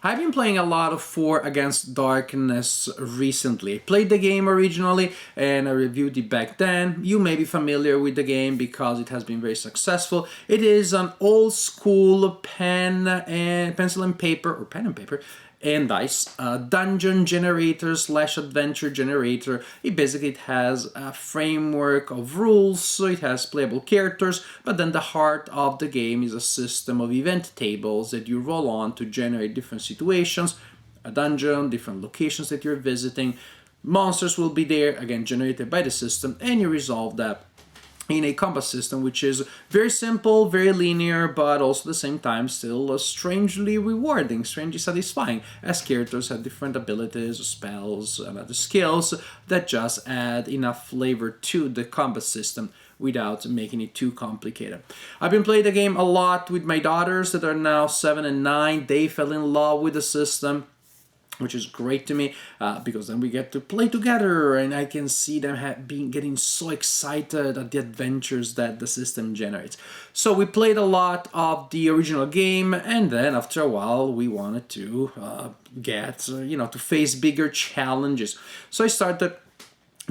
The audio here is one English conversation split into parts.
I've been playing a lot of 4 Against Darkness recently. I played the game originally and I reviewed it back then. You may be familiar with the game because it has been very successful. It is an old school pencil and paper, or pen and paper, and dice dungeon generator / adventure generator. It basically has a framework of rules, so it has playable characters, but then the heart of the game is a system of event tables that you roll on to generate different situations, a dungeon, different locations that you're visiting. Monsters will be there, again generated by the system, and you resolve that in a combat system which is very simple, very linear, but also at the same time still strangely rewarding, strangely satisfying, as characters have different abilities, spells, and other skills that just add enough flavor to the combat system without making it too complicated. I've been playing the game a lot with my daughters that are now 7 and 9. They fell in love with the system, which is great to me because then we get to play together and I can see them getting so excited at the adventures that the system generates. So we played a lot of the original game, and then after a while we wanted to to face bigger challenges. So I started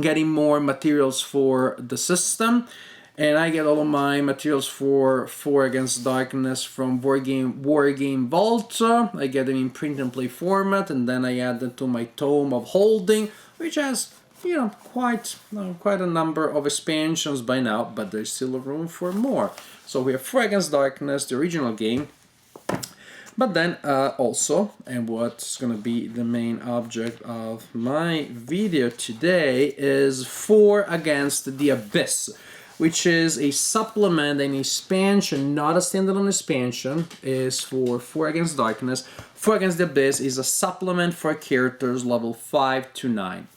getting more materials for the system. And I get all of my materials for 4 Against Darkness from Wargame Vault. I get them in print and play format, and then I add them to my Tome of Holding, which has, quite a number of expansions by now, but there's still room for more. So we have 4 Against Darkness, the original game. But then also, and what's going to be the main object of my video today, is 4 Against the Abyss, which is a supplement, an expansion, not a standalone expansion, is for 4 Against Darkness. 4 Against the Abyss is a supplement for characters level 5 to 9.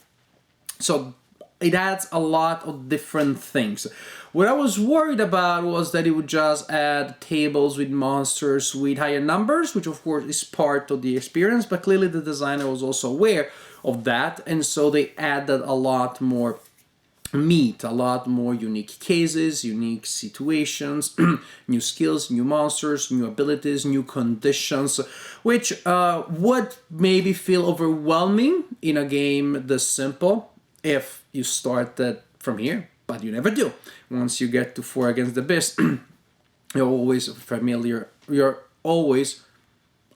So it adds a lot of different things. What I was worried about was that it would just add tables with monsters with higher numbers, which of course is part of the experience, but clearly the designer was also aware of that, and so they added a lot more meat, a lot more unique cases, unique situations, new skills, new monsters, new abilities, new conditions, which would maybe feel overwhelming in a game this simple if you started from here, but you never do. Once you get to 4 Against the Abyss, you're always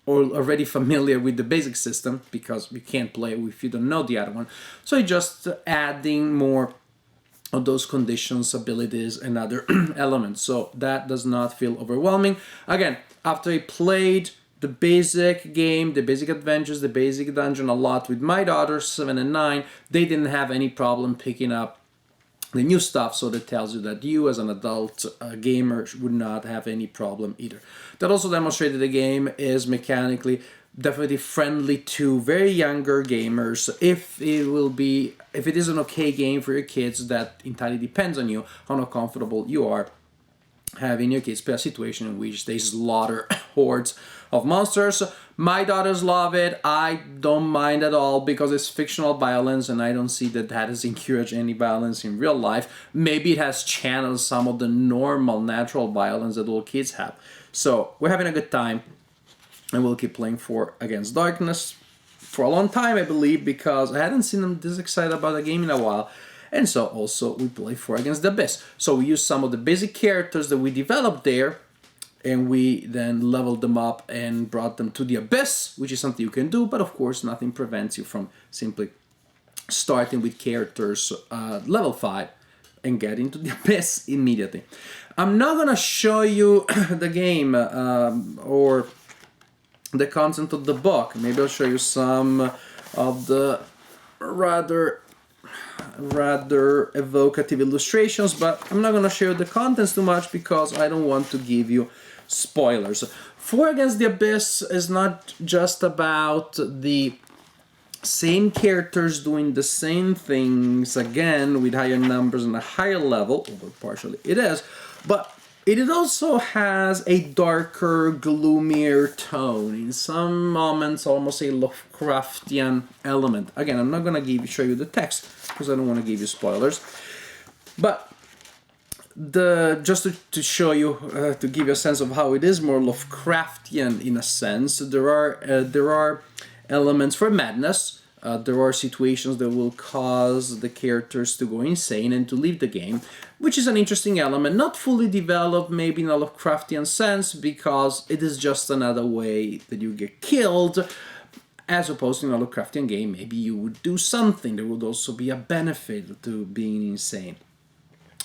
already familiar with the basic system, because you can't play if you don't know the other one. So you're just adding more of those conditions, abilities, and other elements. So that does not feel overwhelming. Again, after I played the basic game, the basic adventures, the basic dungeon a lot with my daughters, 7 and 9, they didn't have any problem picking up the new stuff, so that tells you that you as an adult gamer would not have any problem either. That also demonstrated the game is mechanically definitely friendly to very younger gamers. If it is an okay game for your kids, that entirely depends on you, how comfortable you are having your kids play a situation in which they slaughter hordes of monsters. My daughters love it. I don't mind at all because it's fictional violence, and I don't see that has encouraged any violence in real life. Maybe it has channeled some of the normal, natural violence that all kids have. So we're having a good time. And we'll keep playing 4 Against Darkness for a long time, I believe, because I hadn't seen them this excited about the game in a while. And so also we play 4 Against the Abyss. So we use some of the basic characters that we developed there, and we then leveled them up and brought them to the Abyss, which is something you can do, but of course nothing prevents you from simply starting with characters level 5 and getting to the Abyss immediately. I'm not going to show you the game or the content of the book. Maybe I'll show you some of the rather evocative illustrations, but I'm not going to show you the contents too much because I don't want to give you spoilers. 4 Against the Abyss is not just about the same characters doing the same things again with higher numbers and a higher level, although partially it is, but it also has a darker, gloomier tone. In some moments, almost a Lovecraftian element. Again, I'm not going to show you the text because I don't want to give you spoilers. But To show you, to give you a sense of how it is more Lovecraftian in a sense, there are elements for madness. There are situations that will cause the characters to go insane and to leave the game, which is an interesting element, not fully developed maybe in a Lovecraftian sense, because it is just another way that you get killed. As opposed to in a Lovecraftian game, maybe you would do something. There would also be a benefit to being insane.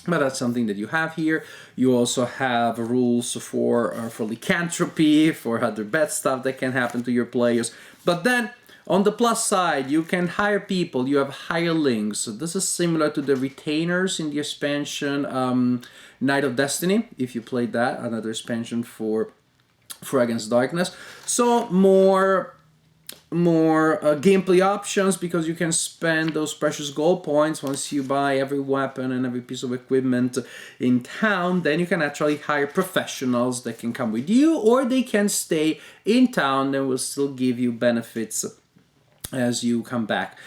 But that's something that you have here. You also have rules for lycanthropy, for other bad stuff that can happen to your players. But then, on the plus side, you can hire people, you have hirelings. So this is similar to the retainers in the expansion Night of Destiny, if you played that, another expansion for Against Darkness. So more gameplay options, because you can spend those precious gold points once you buy every weapon and every piece of equipment in town. Then you can actually hire professionals that can come with you, or they can stay in town and will still give you benefits as you come back.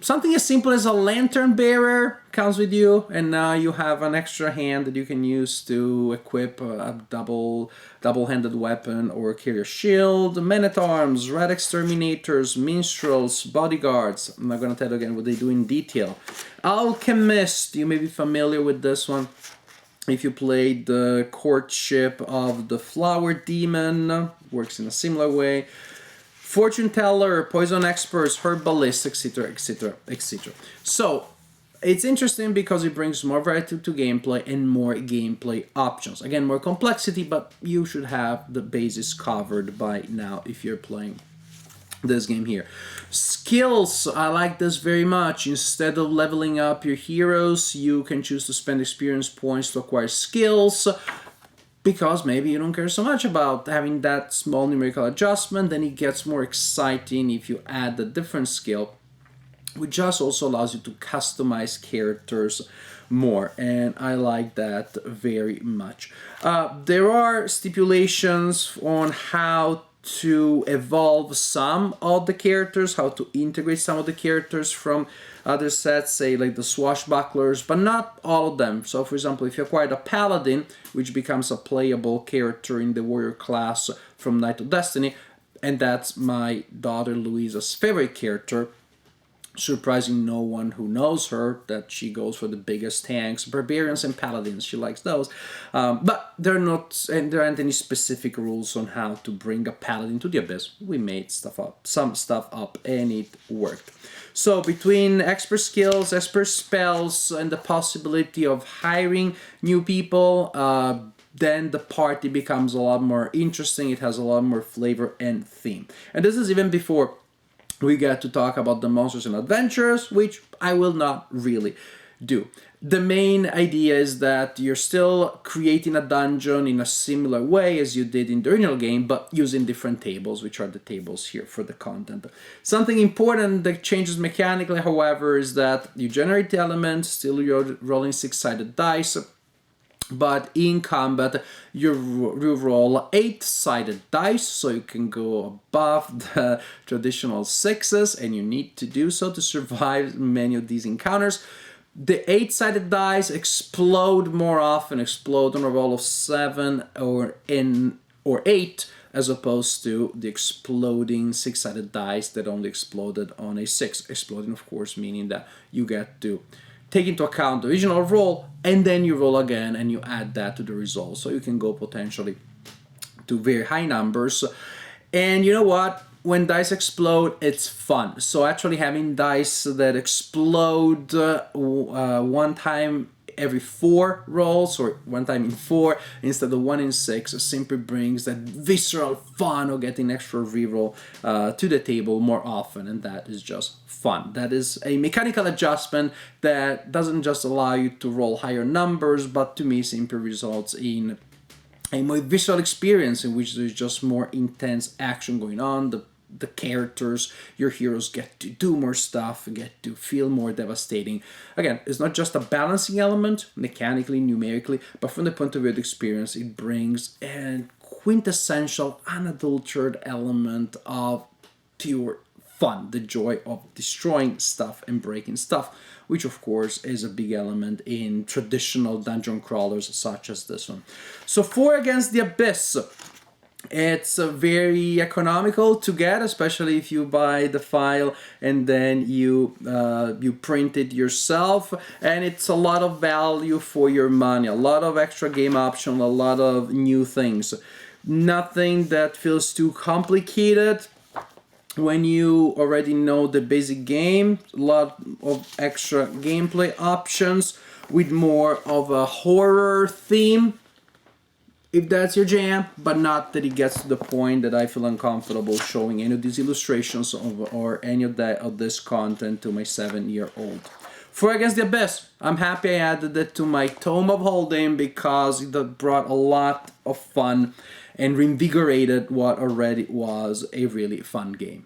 Something as simple as a lantern bearer comes with you, and now you have an extra hand that you can use to equip a double-handed weapon or carry a shield. Men-at-arms, rat exterminators, minstrels, bodyguards. I'm not going to tell you again what they do in detail. Alchemist, you may be familiar with this one if you played the Courtship of the Flower Demon. Works in a similar way. Fortune teller, poison experts, herbalists, etc., etc., etc. So it's interesting because it brings more variety to gameplay and more gameplay options. Again, more complexity, but you should have the basis covered by now if you're playing this game here. Skills, I like this very much. Instead of leveling up your heroes, you can choose to spend experience points to acquire skills, because maybe you don't care so much about having that small numerical adjustment. Then it gets more exciting if you add a different skill, which just also allows you to customize characters more, and I like that very much. There are stipulations on how to evolve some of the characters, how to integrate some of the characters from other sets, say like the swashbucklers, but not all of them. So for example, if you acquired a paladin, which becomes a playable character in the warrior class from Night of Destiny, and that's my daughter Louisa's favorite character, surprising no one who knows her, that she goes for the biggest tanks, barbarians and paladins. She likes those, but there aren't any specific rules on how to bring a paladin to the abyss. We made some stuff up, and it worked. So between expert skills, expert spells, and the possibility of hiring new people, then the party becomes a lot more interesting. It has a lot more flavor and theme. And this is even before we get to talk about the monsters and adventures, which I will not really do. The main idea is that you're still creating a dungeon in a similar way as you did in the original game, but using different tables, which are the tables here for the content. Something important that changes mechanically, however, is that you generate the elements, still you're rolling 6-sided dice, but in combat you roll 8-sided dice, so you can go above the traditional 6s, and you need to do so to survive many of these encounters. The 8-sided dice explode more often, explode on a roll of 7 or 8, as opposed to the exploding 6-sided dice that only exploded on a 6. Exploding, of course, meaning that you get to take into account the original roll, and then you roll again and you add that to the result. So you can go potentially to very high numbers. And you know what? When dice explode, it's fun. So actually having dice that explode one time every 4 rolls, or one time in 4 instead of 1 in 6, simply brings that visceral fun of getting extra reroll to the table more often, and that is just fun. That is a mechanical adjustment that doesn't just allow you to roll higher numbers, but to me simply results in a more visual experience in which there's just more intense action going on. The characters, your heroes, get to do more stuff, get to feel more devastating. Again, it's not just a balancing element, mechanically, numerically, but from the point of view of the experience, it brings a quintessential, unadulterated element of pure fun, the joy of destroying stuff and breaking stuff, which of course is a big element in traditional dungeon crawlers such as this one. So 4 Against the Abyss. It's very economical to get, especially if you buy the file and then you print it yourself, and it's a lot of value for your money, a lot of extra game options, a lot of new things. Nothing that feels too complicated when you already know the basic game, a lot of extra gameplay options with more of a horror theme, if that's your jam, but not that it gets to the point that I feel uncomfortable showing any of these illustrations or any of this content to my 7-year-old. 4 Against the Abyss. I'm happy I added it to my Tome of Holding because it brought a lot of fun and reinvigorated what already was a really fun game.